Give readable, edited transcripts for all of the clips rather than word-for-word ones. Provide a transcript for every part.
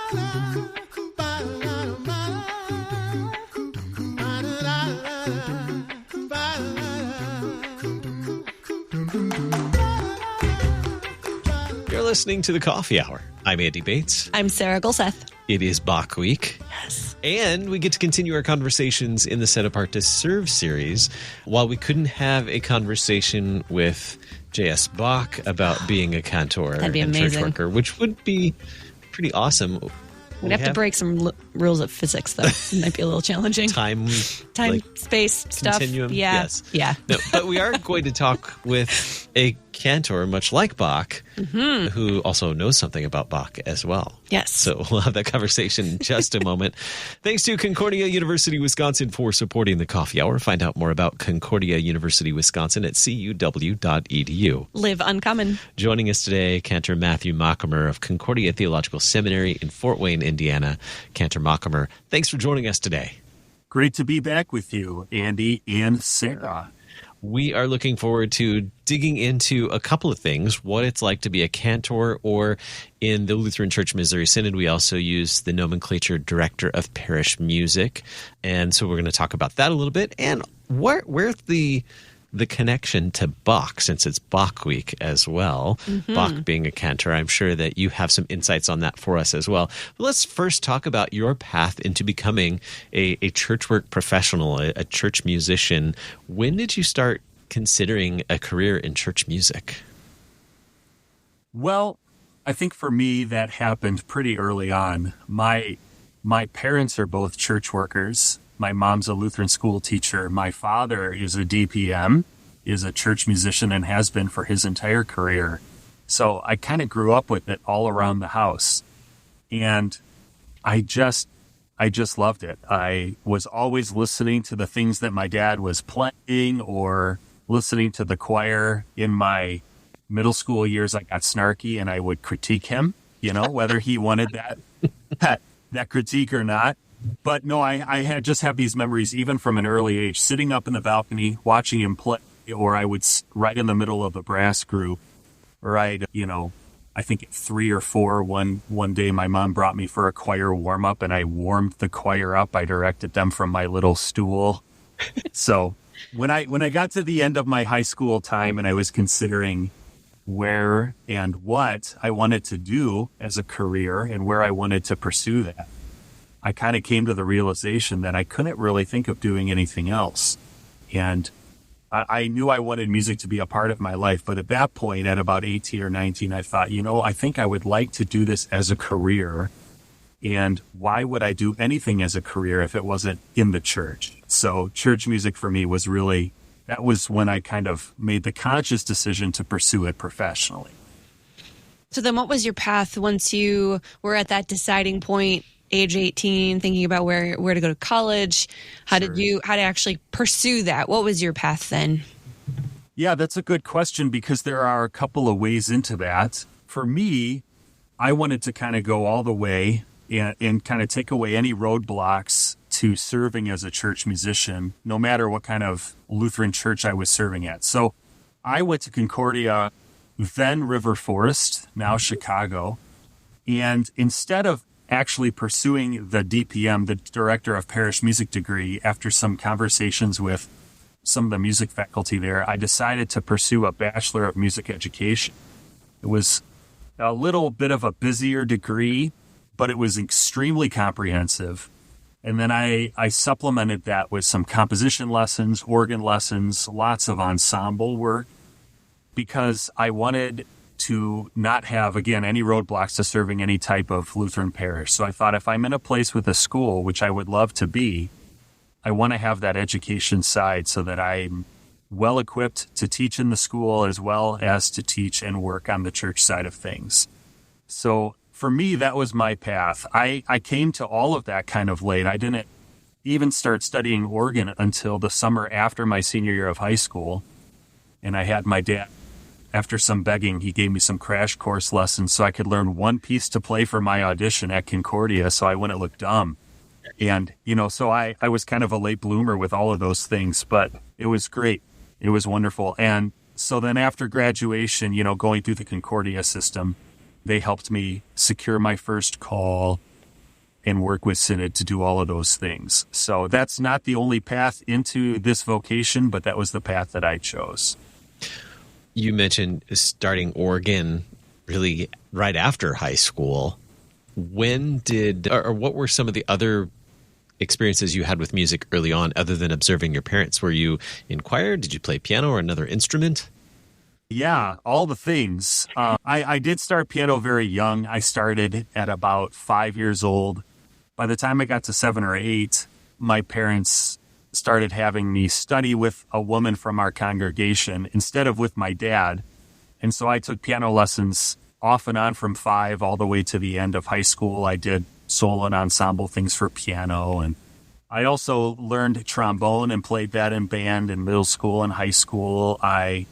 You're listening to The Coffee Hour. I'm Andy Bates. I'm Sarah Gulseth. It is Bach Week. Yes. And we get to continue our conversations in the Set Apart to Serve series. While we couldn't have a conversation with J.S. Bach about being a cantor and amazing. church worker, which would be pretty awesome. We'd have to break some rules of physics, though. It might be a little challenging. Time, space, stuff. Continuum. Yeah. Yes. Yeah. No, but we are going to talk with a cantor, much like Bach, who also knows something about Bach as well. Yes. So we'll have that conversation in just a moment. Thanks to Concordia University, Wisconsin for supporting the Coffee Hour. Find out more about Concordia University, Wisconsin at cuw.edu. Live uncommon. Joining us today, Cantor Matthew Machemer of Concordia Theological Seminary in Fort Wayne, Indiana. Cantor Machemer, thanks for joining us today. Great to be back with you, Andy and Sarah. We are looking forward to digging into a couple of things, what it's like to be a cantor, or in the Lutheran Church Missouri Synod, we also use the nomenclature Director of Parish Music. And so we're going to talk about that a little bit. And where's the connection to Bach, since it's Bach Week as well, Bach being a cantor. I'm sure that you have some insights on that for us as well. But let's first talk about your path into becoming a church work professional, a church musician. When did you start considering a career in church music? Well, I think for me that happened pretty early on. My parents are both church workers. My mom's a Lutheran school teacher. My father is a DPM, is a church musician, and has been for his entire career. So I kind of grew up with it all around the house. And I just loved it. I was always listening to the things that my dad was playing, or listening to the choir. In my middle school years, I got snarky and I would critique him, whether he wanted that critique or not. But no, I had these memories even from an early age, sitting up in the balcony, watching him play, or I would right in the middle of a brass group, or I think at 3 or 4, one day my mom brought me for a choir warm up, and I warmed the choir up. I directed them from my little stool. So when I got to the end of my high school time and I was considering where and what I wanted to do as a career and where I wanted to pursue that, I kind of came to the realization that I couldn't really think of doing anything else. And I knew I wanted music to be a part of my life. But at that point, at about 18 or 19, I thought, I think I would like to do this as a career. And why would I do anything as a career if it wasn't in the church? So church music for me was that was when I kind of made the conscious decision to pursue it professionally. So then what was your path once you were at that deciding point, age 18, thinking about where to go to college? How did you actually pursue that? What was your path then? Yeah, that's a good question, because there are a couple of ways into that. For me, I wanted to kind of go all the way and kind of take away any roadblocks to serving as a church musician, no matter what kind of Lutheran church I was serving at. So I went to Concordia, then River Forest, now Chicago. And instead of actually pursuing the DPM, the Director of Parish Music degree, after some conversations with some of the music faculty there, I decided to pursue a Bachelor of Music Education. It was a little bit of a busier degree, but it was extremely comprehensive. And then I supplemented that with some composition lessons, organ lessons, lots of ensemble work, because I wanted to not have, again, any roadblocks to serving any type of Lutheran parish. So I thought, if I'm in a place with a school, which I would love to be, I want to have that education side so that I'm well equipped to teach in the school as well as to teach and work on the church side of things. So for me, that was my path. I came to all of that kind of late. I didn't even start studying organ until the summer after my senior year of high school. And I had my dad, after some begging, he gave me some crash course lessons so I could learn one piece to play for my audition at Concordia so I wouldn't look dumb. And, so I was kind of a late bloomer with all of those things, but it was great. It was wonderful. And so then after graduation, going through the Concordia system, they helped me secure my first call, and work with Synod to do all of those things. So that's not the only path into this vocation, but that was the path that I chose. You mentioned starting organ really right after high school. When did, or what were some of the other experiences you had with music early on other than observing your parents? Were you in choir? Did you play piano or another instrument? Yeah, all the things. I did start piano very young. I started at about 5 years old. By the time I got to 7 or 8, my parents started having me study with a woman from our congregation instead of with my dad. And so I took piano lessons off and on from 5 all the way to the end of high school. I did solo and ensemble things for piano. And I also learned trombone and played that in band in middle school and high school. I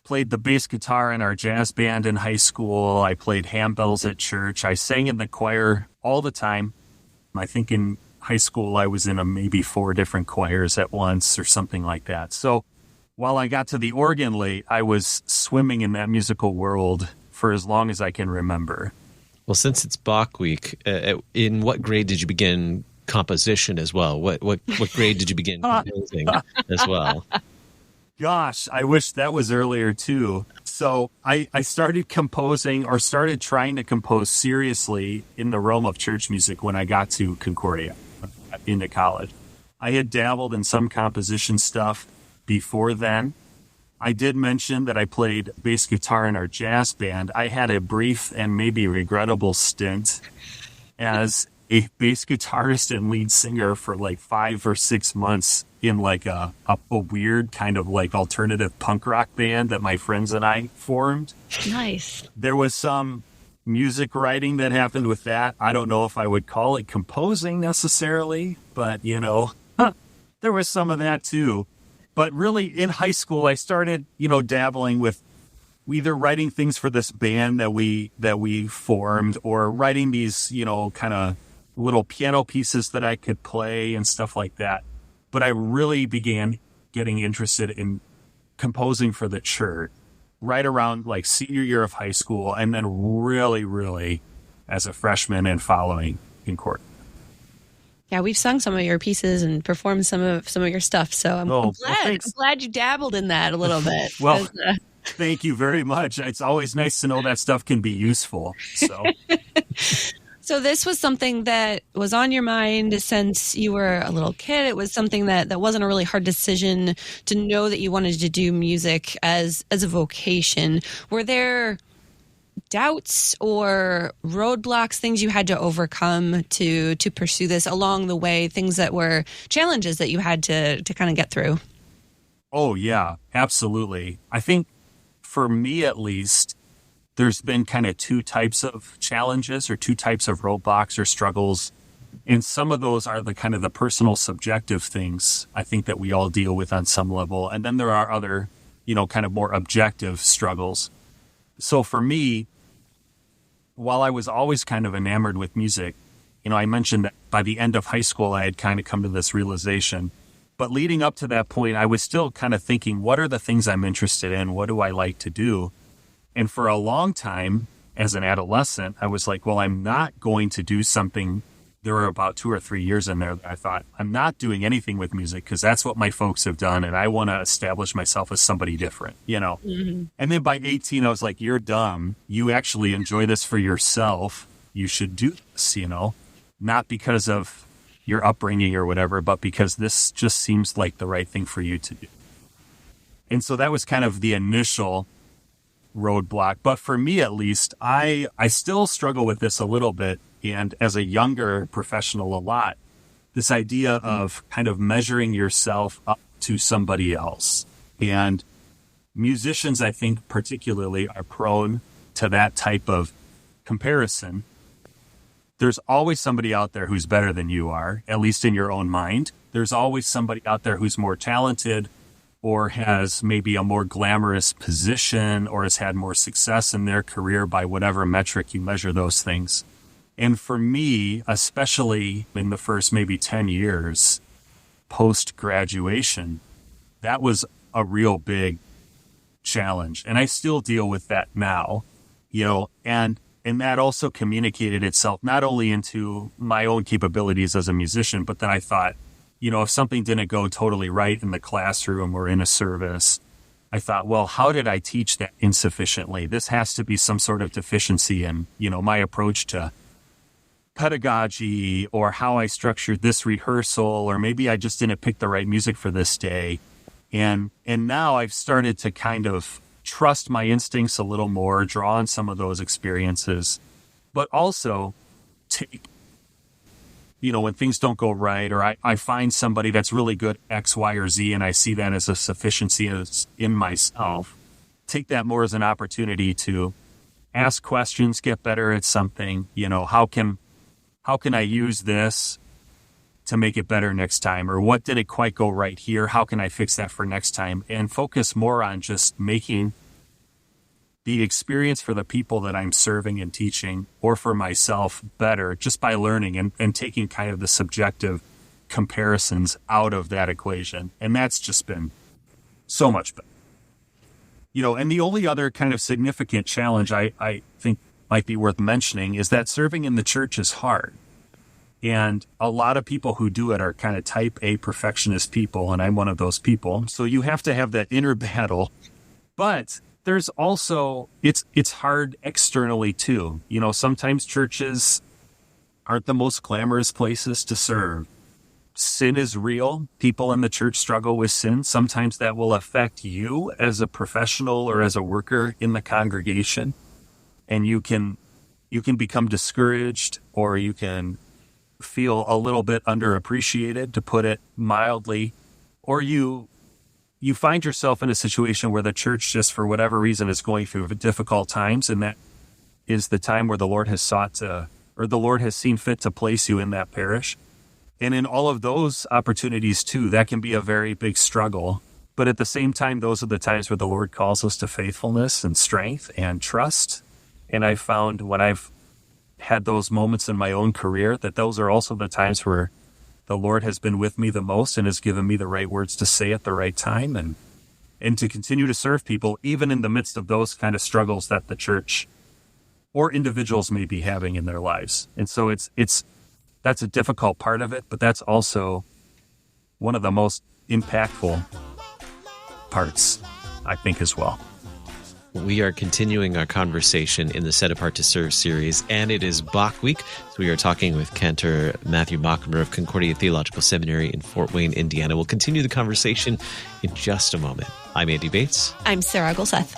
played the bass guitar in our jazz band in high school. I played handbells at church. I sang in the choir all the time. I think in high school I was in maybe 4 different choirs at once or something like that. So while I got to the organ late, I was swimming in that musical world for as long as I can remember. Well, since it's Bach week, in what grade did you begin composition as well? What grade did you begin composing as well? Gosh, I wish that was earlier too. So I started composing or started trying to compose seriously in the realm of church music when I got to Concordia into college. I had dabbled in some composition stuff before then. I did mention that I played bass guitar in our jazz band. I had a brief and maybe regrettable stint as a bass guitarist and lead singer for like 5 or 6 months in like a weird kind of like alternative punk rock band that my friends and I formed. Nice. There was some music writing that happened with that. I don't know if I would call it composing necessarily, but there was some of that too. But really in high school, I started, dabbling with either writing things for this band that we formed or writing these, kind of little piano pieces that I could play and stuff like that. But I really began getting interested in composing for the church right around like senior year of high school, and then really, really as a freshman and following Concordia. Yeah, we've sung some of your pieces and performed some of your stuff. So I'm glad you dabbled in that a little bit. Well, thank you very much. It's always nice to know that stuff can be useful. So this was something that was on your mind since you were a little kid. It was something that wasn't a really hard decision to know that you wanted to do music as a vocation. Were there doubts or roadblocks, things you had to overcome to pursue this along the way, things that were challenges that you had to kind of get through? Oh, yeah, absolutely. I think for me, at least, there's been kind of 2 types of challenges or 2 types of roadblocks or struggles. And some of those are the kind of the personal subjective things I think that we all deal with on some level. And then there are other, kind of more objective struggles. So for me, while I was always kind of enamored with music, I mentioned that by the end of high school, I had kind of come to this realization. But leading up to that point, I was still kind of thinking, what are the things I'm interested in? What do I like to do? And for a long time, as an adolescent, I was like, well, I'm not going to do something. There were about 2 or 3 years in there that I thought, I'm not doing anything with music because that's what my folks have done. And I want to establish myself as somebody different, Mm-hmm. And then by 18, I was like, you're dumb. You actually enjoy this for yourself. You should do this, not because of your upbringing or whatever, but because this just seems like the right thing for you to do. And so that was kind of the initial roadblock. But for me, at least, I still struggle with this a little bit. And as a younger professional, a lot, this idea of kind of measuring yourself up to somebody else. And musicians, I think, particularly are prone to that type of comparison. There's always somebody out there who's better than you are, at least in your own mind. There's always somebody out there who's more talented or has maybe a more glamorous position or has had more success in their career by whatever metric you measure those things. And for me, especially in the first maybe 10 years post-graduation, that was a real big challenge. And I still deal with that now, and And that also communicated itself not only into my own capabilities as a musician, but then I thought, if something didn't go totally right in the classroom or in a service, I thought, well, how did I teach that insufficiently? This has to be some sort of deficiency in, my approach to pedagogy or how I structured this rehearsal, or maybe I just didn't pick the right music for this day. And now I've started to kind of trust my instincts a little more, draw on some of those experiences, but also take, when things don't go right, or I find somebody that's really good X, Y, or Z, and I see that as a sufficiency in myself, take that more as an opportunity to ask questions, get better at something. How can I use this to make it better next time? Or what didn't quite go right here? How can I fix that for next time? And focus more on just making the experience for the people that I'm serving and teaching, or for myself, better, just by learning and taking kind of the subjective comparisons out of that equation. And that's just been so much better. And the only other kind of significant challenge I think might be worth mentioning is that serving in the church is hard. And a lot of people who do it are kind of type A perfectionist people, and I'm one of those people. So you have to have that inner battle. But there's also, it's hard externally too. Sometimes churches aren't the most glamorous places to serve. Sin is real. People in the church struggle with sin. Sometimes that will affect you as a professional or as a worker in the congregation. And you can become discouraged, or you can feel a little bit underappreciated, to put it mildly, or you find yourself in a situation where the church, just for whatever reason, is going through difficult times, and that is the time where the Lord has the Lord has seen fit to place you in that parish. And in all of those opportunities too, that can be a very big struggle. But at the same time, those are the times where the Lord calls us to faithfulness and strength and trust. And I've found when I've had those moments in my own career, that those are also the times where the Lord has been with me the most and has given me the right words to say at the right time, and to continue to serve people, even in the midst of those kind of struggles that the church or individuals may be having in their lives. And so that's a difficult part of it, but that's also one of the most impactful parts, I think, as well. We are continuing our conversation in the Set Apart to Serve series, and it is Bach Week. So we are talking with Kantor Matthew Machemer of Concordia Theological Seminary in Fort Wayne, Indiana. We'll continue the conversation in just a moment. I'm Andy Bates. I'm Sarah Gulseth.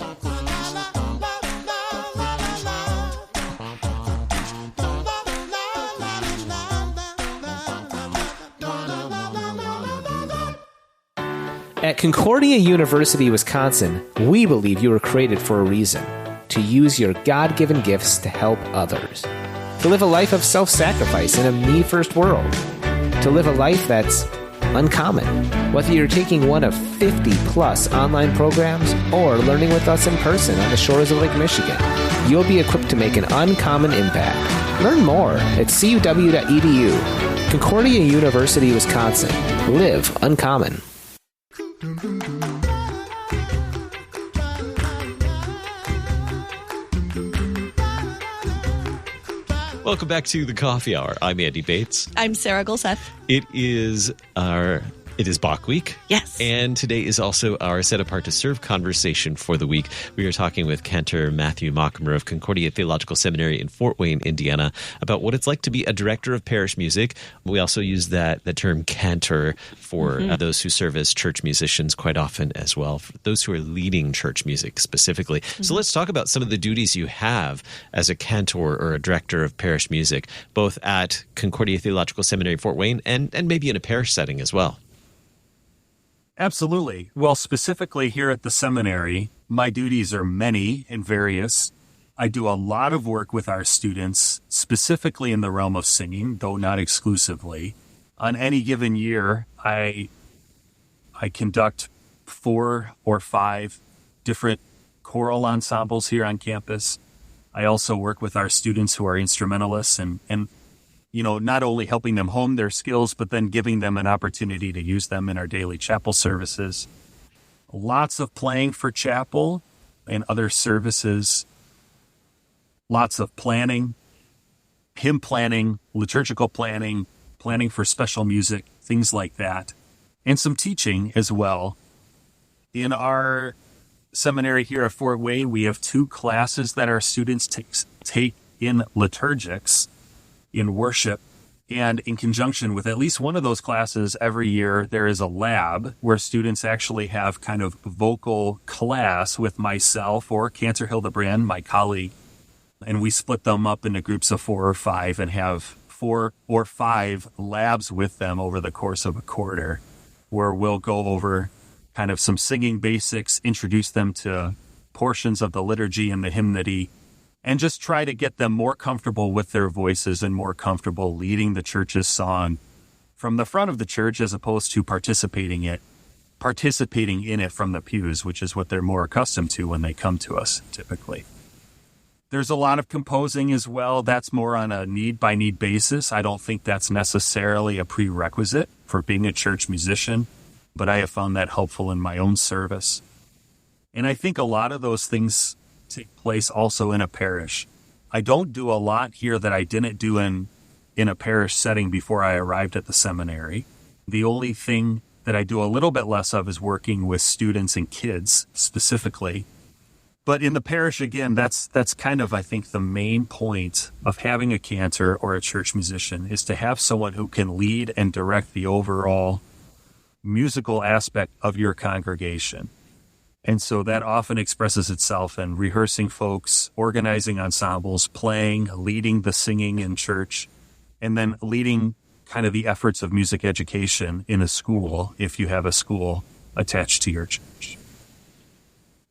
At Concordia University, Wisconsin, we believe you were created for a reason: to use your God-given gifts to help others, to live a life of self-sacrifice in a me-first world, to live a life that's uncommon. Whether you're taking one of 50-plus online programs or learning with us in person on the shores of Lake Michigan, you'll be equipped to make an uncommon impact. Learn more at cuw.edu. Concordia University, Wisconsin. Live uncommon. Welcome back to the Coffee Hour. I'm Andy Bates. I'm Sarah Gulseth. It is Bach Week. Yes. And today is also our Set Apart to Serve conversation for the week. We are talking with Kantor Matthew Machemer of Concordia Theological Seminary in Fort Wayne, Indiana, about what it's like to be a director of parish music. We also use the term cantor for those who serve as church musicians quite often as well, for those who are leading church music specifically. So let's talk about some of the duties you have as a cantor or a director of parish music, both at Concordia Theological Seminary, Fort Wayne, and maybe in a parish setting as well. Absolutely. Well, specifically here at the seminary, my duties are many and various. I do a lot of work with our students, specifically in the realm of singing, though not exclusively. On any given year, I conduct 4 or 5 different choral ensembles here on campus. I also work with our students who are instrumentalists and not only helping them hone their skills, but then giving them an opportunity to use them in our daily chapel services. Lots of playing for chapel and other services. lots of planning, hymn planning, liturgical planning, planning for special music, things like that, and some teaching as well. In our seminary here at Fort Wayne, we have 2 classes that our students take in liturgics, in worship, and in conjunction with at least one of those classes every year, there is a lab where students actually have kind of vocal class with myself or Kantor Hildebrand, my colleague, and we split them up into groups of 4 or 5 and have 4 or 5 labs with them over the course of a quarter, where we'll go over kind of some singing basics, introduce them to portions of the liturgy and the hymnody, and just try to get them more comfortable with their voices and more comfortable leading the church's song from the front of the church as opposed to participating in it from the pews, which is what they're more accustomed to when they come to us typically. There's a lot of composing as well. That's more on a need-by-need basis. I don't think that's necessarily a prerequisite for being a church musician, but I have found that helpful in my own service. And I think a lot of those things take place also in a parish. I don't do a lot here that I didn't do in a parish setting before I arrived at the seminary. The only thing that I do a little bit less of is working with students and kids specifically. But in the parish, again, that's kind of, I think, the main point of having a cantor or a church musician is to have someone who can lead and direct the overall musical aspect of your congregation. And so that often expresses itself in rehearsing folks, organizing ensembles, playing, leading the singing in church, and then leading kind of the efforts of music education in a school, if you have a school attached to your church.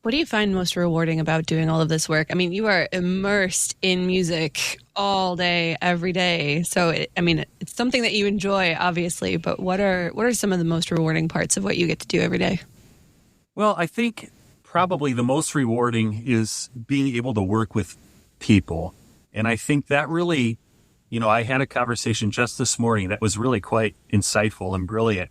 What do you find most rewarding about doing all of this work? I mean, you are immersed in music all day, every day. So, it's something that you enjoy, obviously, but what are some of the most rewarding parts of what you get to do every day? Well, I think probably the most rewarding is being able to work with people. And I think that really, I had a conversation just this morning that was really quite insightful and brilliant,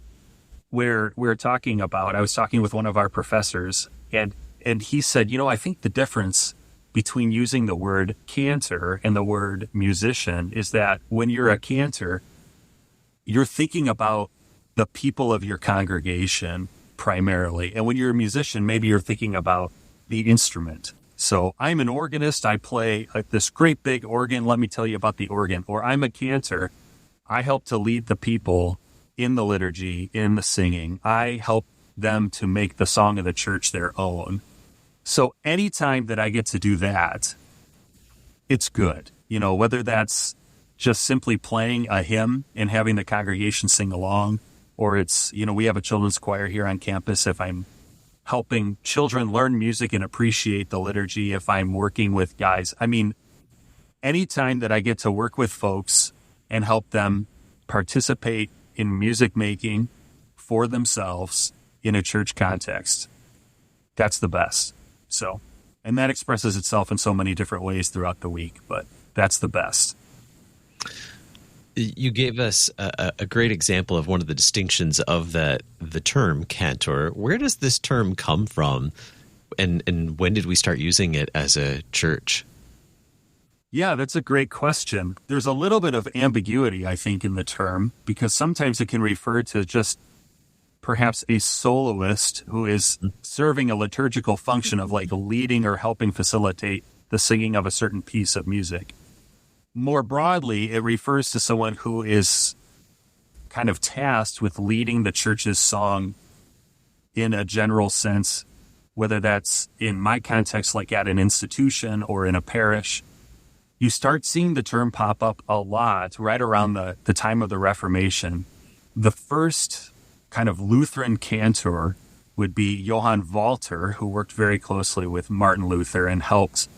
where I was talking with one of our professors, and he said, I think the difference between using the word cantor and the word musician is that when you're a cantor, you're thinking about the people of your congregation primarily. And when you're a musician, maybe you're thinking about the instrument. So I'm an organist. I play this great big organ. Let me tell you about the organ. Or I'm a cantor. I help to lead the people in the liturgy, in the singing. I help them to make the song of the church their own. So anytime that I get to do that, it's good. Whether that's just simply playing a hymn and having the congregation sing along, or it's, we have a children's choir here on campus. If I'm helping children learn music and appreciate the liturgy, if I'm working with guys, anytime that I get to work with folks and help them participate in music making for themselves in a church context, that's the best. So, and that expresses itself in so many different ways throughout the week, but that's the best. You gave us a great example of one of the distinctions of the term cantor. Where does this term come from, and when did we start using it as a church? Yeah, that's a great question. There's a little bit of ambiguity, I think, in the term, because sometimes it can refer to just perhaps a soloist who is serving a liturgical function of leading or helping facilitate the singing of a certain piece of music. More broadly, it refers to someone who is kind of tasked with leading the church's song in a general sense, whether that's in my context, like at an institution or in a parish. You start seeing the term pop up a lot right around the time of the Reformation. The first kind of Lutheran cantor would be Johann Walter, who worked very closely with Martin Luther and helped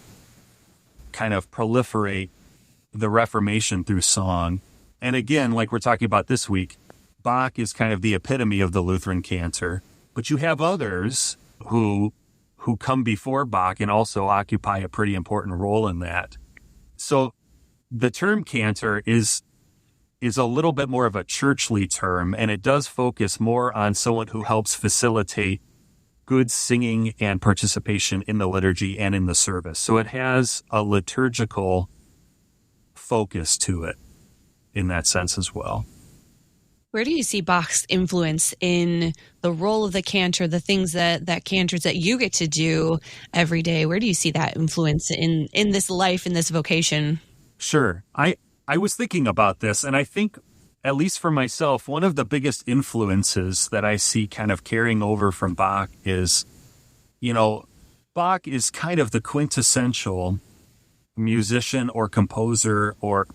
kind of proliferate the Reformation through song. And again, like we're talking about this week, Bach is kind of the epitome of the Lutheran cantor. But you have others who come before Bach and also occupy a pretty important role in that. So the term cantor is a little bit more of a churchly term, and it does focus more on someone who helps facilitate good singing and participation in the liturgy and in the service. So it has a liturgical focus to it in that sense as well. Where do you see Bach's influence in the role of the cantor, the things that cantors that you get to do every day? Where do you see that influence in this life, in this vocation? Sure. I was thinking about this, and I think, at least for myself, one of the biggest influences that I see kind of carrying over from Bach is, Bach is kind of the quintessential musician or composer or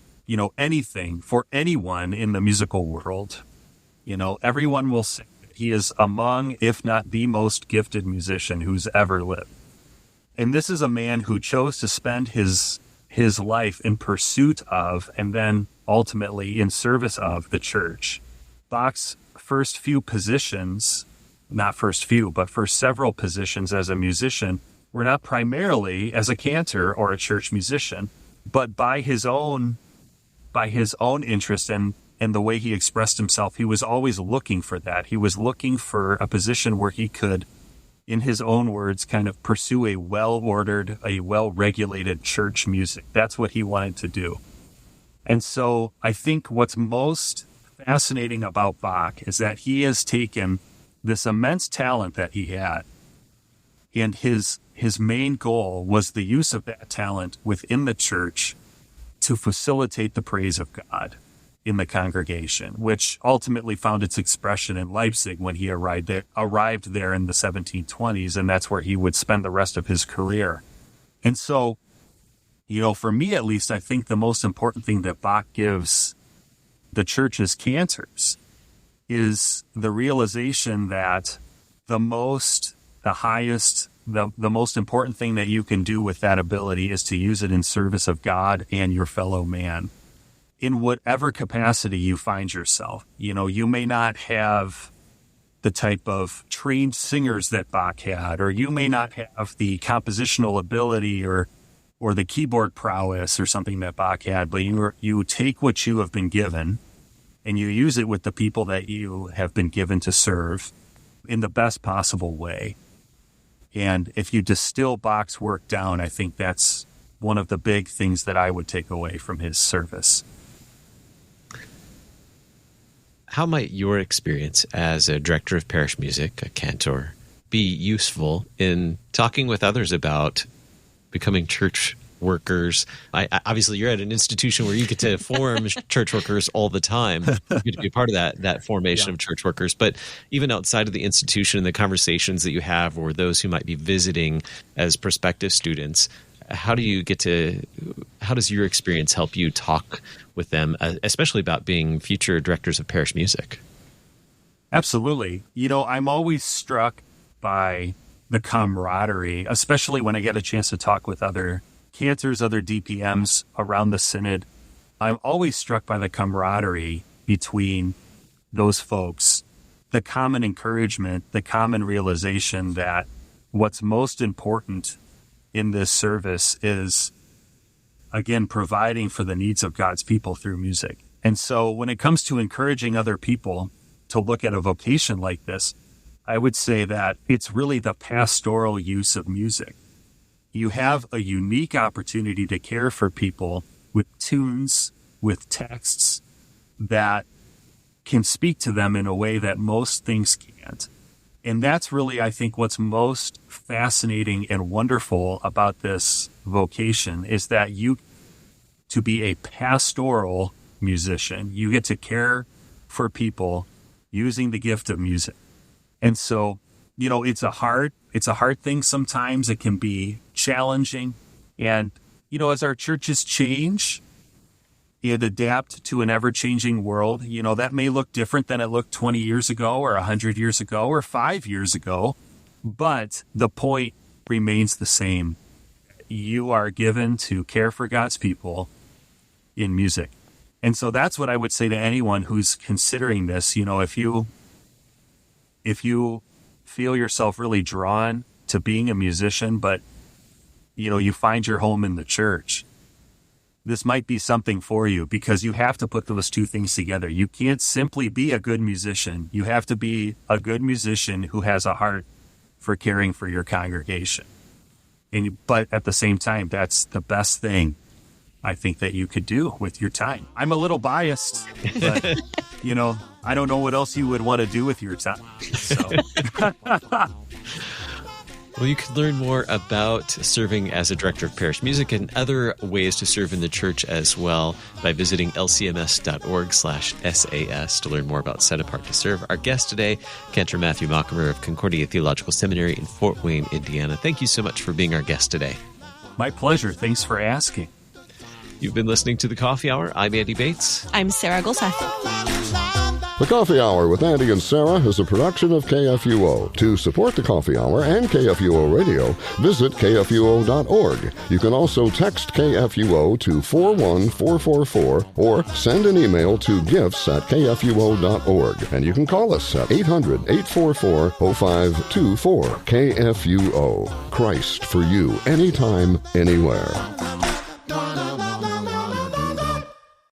anything for anyone in the musical world. Everyone will say he is among, if not the most gifted musician who's ever lived. And this is a man who chose to spend his life in pursuit of, and then ultimately in service of, the church. Bach's first few positions, not first few, but first several positions as a musician, were not primarily as a cantor or a church musician, but by his own interest and the way he expressed himself, he was always looking for that. He was looking for a position where he could, in his own words, kind of pursue a well-ordered, a well-regulated church music. That's what he wanted to do. And so I think what's most fascinating about Bach is that he has taken this immense talent that he had, and his main goal was the use of that talent within the church to facilitate the praise of God in the congregation, which ultimately found its expression in Leipzig when he arrived there in the 1720s, and that's where he would spend the rest of his career. And so, for me at least, I think the most important thing that Bach gives the church's cantors is the realization that the most important thing that you can do with that ability is to use it in service of God and your fellow man in whatever capacity you find yourself. You may not have the type of trained singers that Bach had, or you may not have the compositional ability or the keyboard prowess or something that Bach had, but you take what you have been given and you use it with the people that you have been given to serve in the best possible way. And if you distill Bach's work down, I think that's one of the big things that I would take away from his service. How might your experience as a director of parish music, a cantor, be useful in talking with others about becoming church workers? Obviously, you're at an institution where you get to form church workers all the time. You get to be a part of that formation of church workers. But even outside of the institution and the conversations that you have, or those who might be visiting as prospective students, how does your experience help you talk with them, especially about being future directors of parish music? Absolutely. I'm always struck by the camaraderie, especially when I get a chance to talk with other cantors, other DPMs around the synod. I'm always struck by the camaraderie between those folks, the common encouragement, the common realization that what's most important in this service is, again, providing for the needs of God's people through music. And so when it comes to encouraging other people to look at a vocation like this, I would say that it's really the pastoral use of music. You have a unique opportunity to care for people with tunes, with texts that can speak to them in a way that most things can't. And that's really, I think, what's most fascinating and wonderful about this vocation is that to be a pastoral musician, you get to care for people using the gift of music. And so, it's a hard thing sometimes. It can be challenging. And, as our churches change and adapt to an ever-changing world, that may look different than it looked 20 years ago or 100 years ago or 5 years ago. But the point remains the same. You are given to care for God's people in music. And so that's what I would say to anyone who's considering this. If you feel yourself really drawn to being a musician, but, you find your home in the church, this might be something for you, because you have to put those two things together. You can't simply be a good musician. You have to be a good musician who has a heart for caring for your congregation. But at the same time, that's the best thing I think that you could do with your time. I'm a little biased, but, I don't know what else you would want to do with your time. So. Well, you can learn more about serving as a director of parish music and other ways to serve in the church as well by visiting lcms.org/SAS to learn more about Set Apart to Serve. Our guest today, Kantor Matthew Machemer of Concordia Theological Seminary in Fort Wayne, Indiana. Thank you so much for being our guest today. My pleasure. Thanks for asking. You've been listening to The Coffee Hour. I'm Andy Bates. I'm Sarah Golseth. The Coffee Hour with Andy and Sarah is a production of KFUO. To support the Coffee Hour and KFUO Radio, visit KFUO.org. You can also text KFUO to 41444 or send an email to gifts@KFUO.org. And you can call us at 800-844-0524. KFUO. Christ for you, anytime, anywhere.